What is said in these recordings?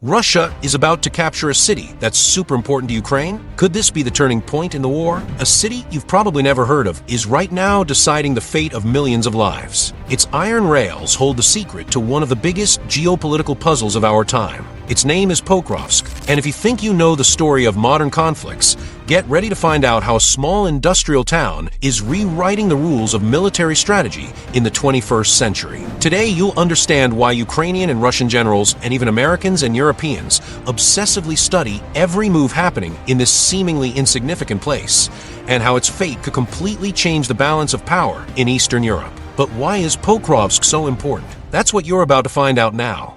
Russia is about to capture a city that's super important to Ukraine. Could this be the turning point in the war? A city you've probably never heard of is right now deciding the fate of millions of lives. Its iron rails hold the secret to one of the biggest geopolitical puzzles of our time. Its name is Pokrovsk, and if you think you know the story of modern conflicts, get ready to find out how a small industrial town is rewriting the rules of military strategy in the 21st century. Today, you'll understand why Ukrainian and Russian generals, and even Americans and Europeans, obsessively study every move happening in this seemingly insignificant place, and how its fate could completely change the balance of power in Eastern Europe. But why is Pokrovsk so important? That's what you're about to find out now.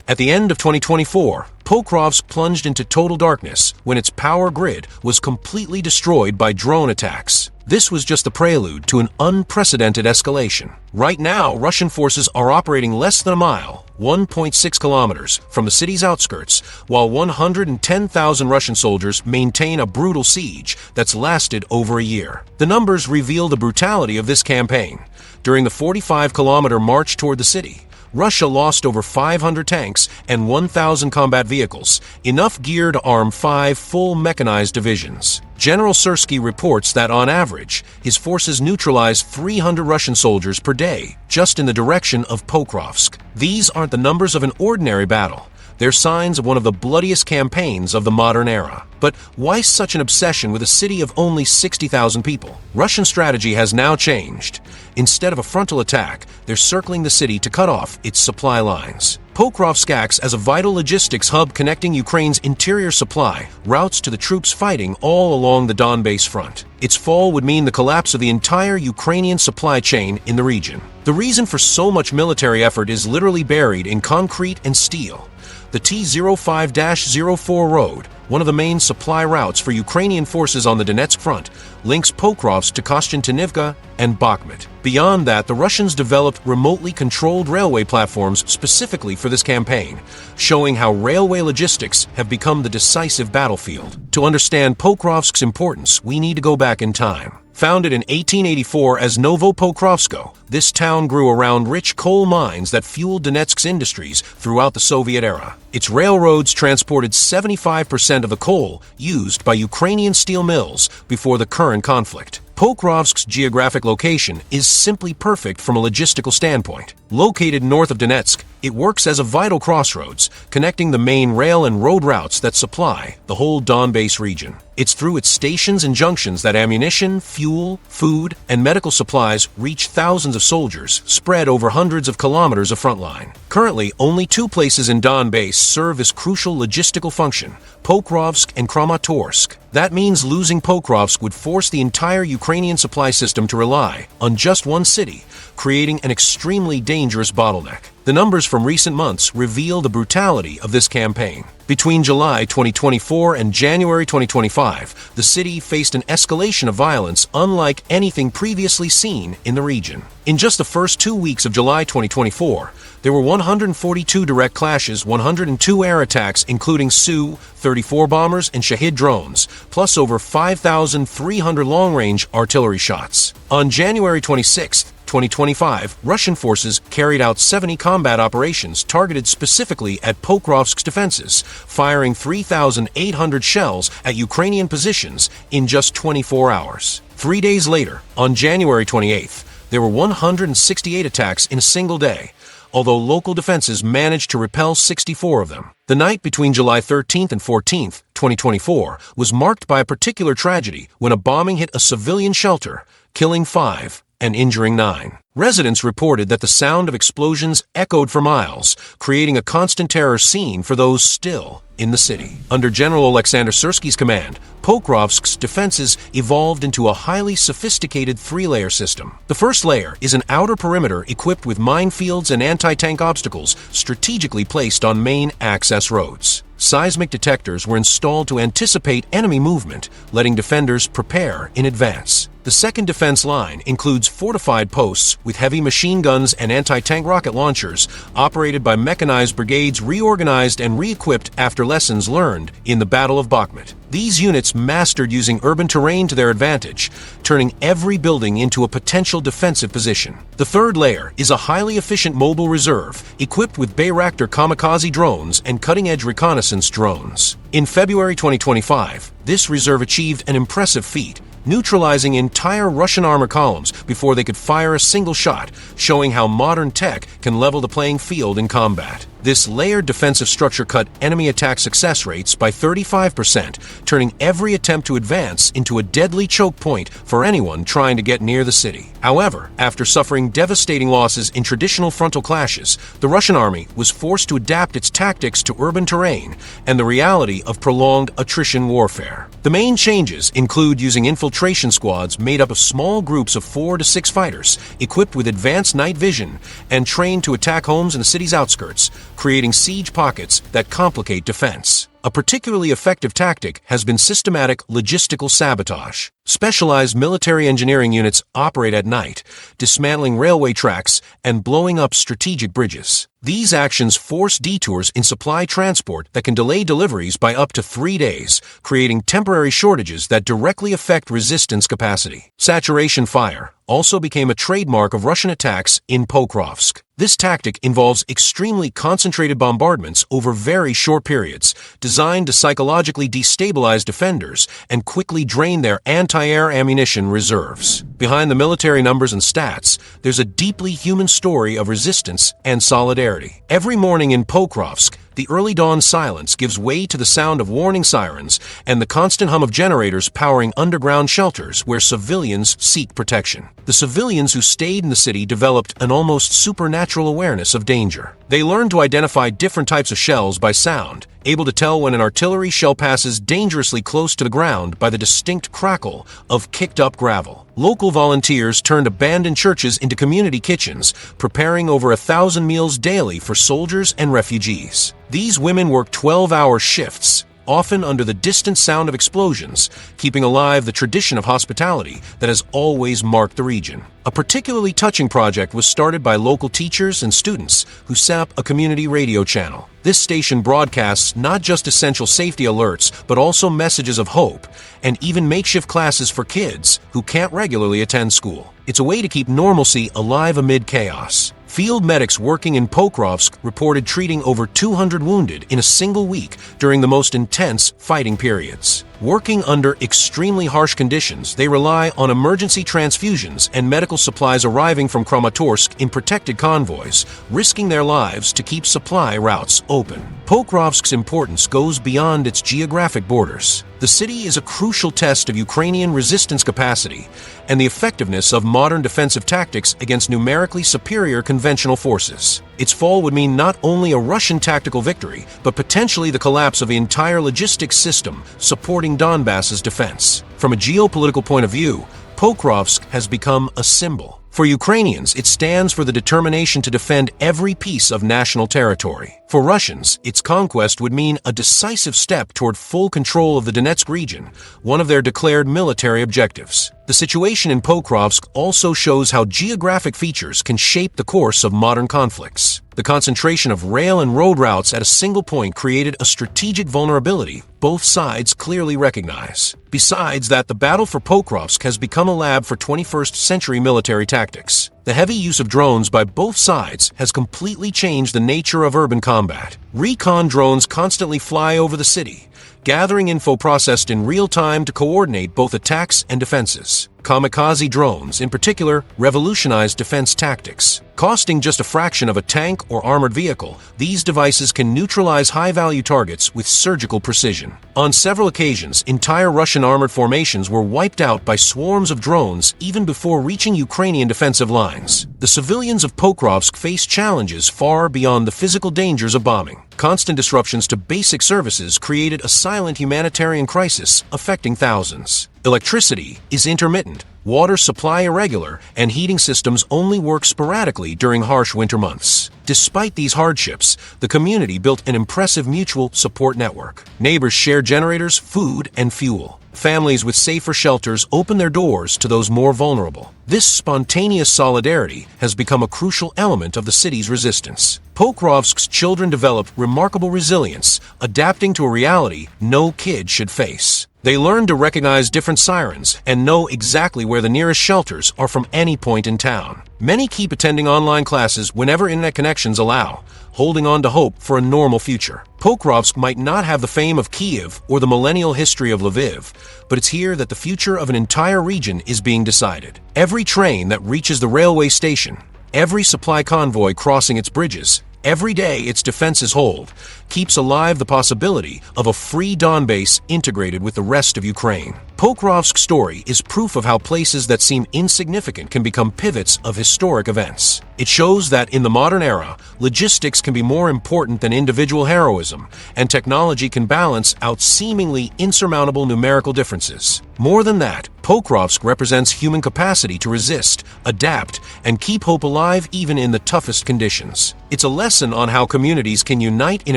At the end of 2024, Pokrovsk plunged into total darkness when its power grid was completely destroyed by drone attacks. This was just the prelude to an unprecedented escalation. Right now, Russian forces are operating less than a mile, 1.6 kilometers, from the city's outskirts, while 110,000 Russian soldiers maintain a brutal siege that's lasted over a year. The numbers reveal the brutality of this campaign. During the 45-kilometer march toward the city, Russia lost over 500 tanks and 1,000 combat vehicles, enough gear to arm 5 full mechanized divisions. General Syrskyi reports that on average, his forces neutralize 300 Russian soldiers per day, just in the direction of Pokrovsk. These aren't the numbers of an ordinary battle. They're signs of one of the bloodiest campaigns of the modern era. But why such an obsession with a city of only 60,000 people? Russian strategy has now changed. Instead of a frontal attack, they're circling the city to cut off its supply lines. Pokrovsk acts as a vital logistics hub connecting Ukraine's interior supply routes to the troops fighting all along the Donbas front. Its fall would mean the collapse of the entire Ukrainian supply chain in the region. The reason for so much military effort is literally buried in concrete and steel. The T-05-04 road, one of the main supply routes for Ukrainian forces on the Donetsk front, links Pokrovsk to Kostiantynivka and Bakhmut. Beyond that, the Russians developed remotely controlled railway platforms specifically for this campaign, showing how railway logistics have become the decisive battlefield. To understand Pokrovsk's importance, we need to go back in time. Founded in 1884 as Novo Pokrovsko, this town grew around rich coal mines that fueled Donetsk's industries throughout the Soviet era. Its railroads transported 75% of the coal used by Ukrainian steel mills before the current conflict. Pokrovsk's geographic location is simply perfect from a logistical standpoint. Located north of Donetsk, it works as a vital crossroads, connecting the main rail and road routes that supply the whole Donbas region. It's through its stations and junctions that ammunition, fuel, food, and medical supplies reach thousands of soldiers spread over hundreds of kilometers of front line. Currently, only 2 places in Donbas serve this crucial logistical function: Pokrovsk and Kramatorsk. That means losing Pokrovsk would force the entire Ukrainian supply system to rely on just one city, creating an extremely dangerous bottleneck. The numbers from recent months reveal the brutality of this campaign. Between July 2024 and January 2025, the city faced an escalation of violence unlike anything previously seen in the region. In just the first 2 weeks of July 2024, there were 142 direct clashes, 102 air attacks, including Su-34 bombers and Shahid drones, plus over 5,300 long-range artillery shots. On January 26, 2025, Russian forces carried out 70 combat operations targeted specifically at Pokrovsk's defenses, firing 3,800 shells at Ukrainian positions in just 24 hours. 3 days later, on January 28th, there were 168 attacks in a single day, although local defenses managed to repel 64 of them. The night between July 13th and 14th, 2024, was marked by a particular tragedy when a bombing hit a civilian shelter, killing 5 and injuring 9. Residents reported that the sound of explosions echoed for miles, creating a constant terror scene for those still in the city. Under General Alexander Syrskyi's command, Pokrovsk's defenses evolved into a highly sophisticated 3-layer system. The first layer is an outer perimeter equipped with minefields and anti-tank obstacles strategically placed on main access roads. Seismic detectors were installed to anticipate enemy movement, letting defenders prepare in advance. The second defense line includes fortified posts with heavy machine guns and anti-tank rocket launchers, operated by mechanized brigades reorganized and re-equipped after lessons learned in the Battle of Bakhmut. These units mastered using urban terrain to their advantage, turning every building into a potential defensive position. The third layer is a highly efficient mobile reserve, equipped with Bayraktar kamikaze drones and cutting-edge reconnaissance drones. In February 2025, this reserve achieved an impressive feat, neutralizing entire Russian armor columns before they could fire a single shot, showing how modern tech can level the playing field in combat. This layered defensive structure cut enemy attack success rates by 35%, turning every attempt to advance into a deadly choke point for anyone trying to get near the city. However, after suffering devastating losses in traditional frontal clashes, the Russian army was forced to adapt its tactics to urban terrain and the reality of prolonged attrition warfare. The main changes include using infiltration squads made up of small groups of 4 to 6 fighters, equipped with advanced night vision and trained to attack homes in the city's outskirts, creating siege pockets that complicate defense. A particularly effective tactic has been systematic logistical sabotage. Specialized military engineering units operate at night, dismantling railway tracks and blowing up strategic bridges. These actions force detours in supply transport that can delay deliveries by up to 3 days, creating temporary shortages that directly affect resistance capacity. Saturation fire also became a trademark of Russian attacks in Pokrovsk. This tactic involves extremely concentrated bombardments over very short periods, designed to psychologically destabilize defenders and quickly drain their anti-air ammunition reserves. Behind the military numbers and stats, there's a deeply human story of resistance and solidarity. Every morning in Pokrovsk, the early dawn silence gives way to the sound of warning sirens and the constant hum of generators powering underground shelters where civilians seek protection. The civilians who stayed in the city developed an almost supernatural awareness of danger. They learned to identify different types of shells by sound, able to tell when an artillery shell passes dangerously close to the ground by the distinct crackle of kicked-up gravel. Local volunteers turned abandoned churches into community kitchens, preparing over 1,000 meals daily for soldiers and refugees. These women worked 12-hour shifts, often under the distant sound of explosions, keeping alive the tradition of hospitality that has always marked the region. A particularly touching project was started by local teachers and students who set up a community radio channel. This station broadcasts not just essential safety alerts, but also messages of hope, and even makeshift classes for kids who can't regularly attend school. It's a way to keep normalcy alive amid chaos. Field medics working in Pokrovsk reported treating over 200 wounded in a single week during the most intense fighting periods. Working under extremely harsh conditions, they rely on emergency transfusions and medical supplies arriving from Kramatorsk in protected convoys, risking their lives to keep supply routes open. Pokrovsk's importance goes beyond its geographic borders. The city is a crucial test of Ukrainian resistance capacity and the effectiveness of modern defensive tactics against numerically superior conventional forces. Its fall would mean not only a Russian tactical victory, but potentially the collapse of the entire logistics system supporting Donbass's defense. From a geopolitical point of view, Pokrovsk has become a symbol. For Ukrainians, it stands for the determination to defend every piece of national territory. For Russians, its conquest would mean a decisive step toward full control of the Donetsk region, one of their declared military objectives. The situation in Pokrovsk also shows how geographic features can shape the course of modern conflicts. The concentration of rail and road routes at a single point created a strategic vulnerability both sides clearly recognize. Besides that, the battle for Pokrovsk has become a lab for 21st century military tactics. The heavy use of drones by both sides has completely changed the nature of urban combat. Recon drones constantly fly over the city, gathering info processed in real time to coordinate both attacks and defenses. Kamikaze drones, in particular, revolutionized defense tactics. Costing just a fraction of a tank or armored vehicle, these devices can neutralize high-value targets with surgical precision. On several occasions, entire Russian armored formations were wiped out by swarms of drones even before reaching Ukrainian defensive lines. The civilians of Pokrovsk face challenges far beyond the physical dangers of bombing. Constant disruptions to basic services created a silent humanitarian crisis affecting thousands. Electricity is intermittent, water supply irregular, and heating systems only work sporadically during harsh winter months. Despite these hardships, the community built an impressive mutual support network. Neighbors shared generators, food, and fuel. families with safer shelters open their doors to those more vulnerable. This spontaneous solidarity has become a crucial element of the city's resistance. Pokrovsk's children developed remarkable resilience, adapting to a reality no kid should face. They learn to recognize different sirens and know exactly where the nearest shelters are from any point in town. Many keep attending online classes whenever internet connections allow, holding on to hope for a normal future. Pokrovsk might not have the fame of Kiev or the millennial history of Lviv, but it's here that the future of an entire region is being decided. Every train that reaches the railway station, every supply convoy crossing its bridges, every day its defenses hold, keeps alive the possibility of a free Donbass integrated with the rest of Ukraine. Pokrovsk's story is proof of how places that seem insignificant can become pivots of historic events. It shows that in the modern era, logistics can be more important than individual heroism, and technology can balance out seemingly insurmountable numerical differences. More than that, Pokrovsk represents human capacity to resist, adapt, and keep hope alive even in the toughest conditions. It's a lesson on how communities can unite in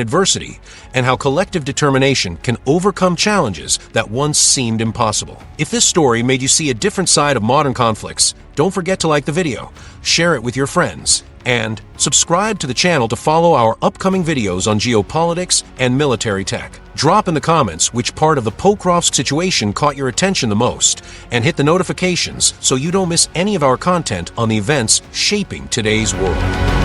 adversity and how collective determination can overcome challenges that once seemed impossible. If this story made you see a different side of modern conflicts, don't forget to like the video, share it with your friends, and subscribe to the channel to follow our upcoming videos on geopolitics and military tech. Drop in the comments which part of the Pokrovsk situation caught your attention the most, and hit the notifications so you don't miss any of our content on the events shaping today's world.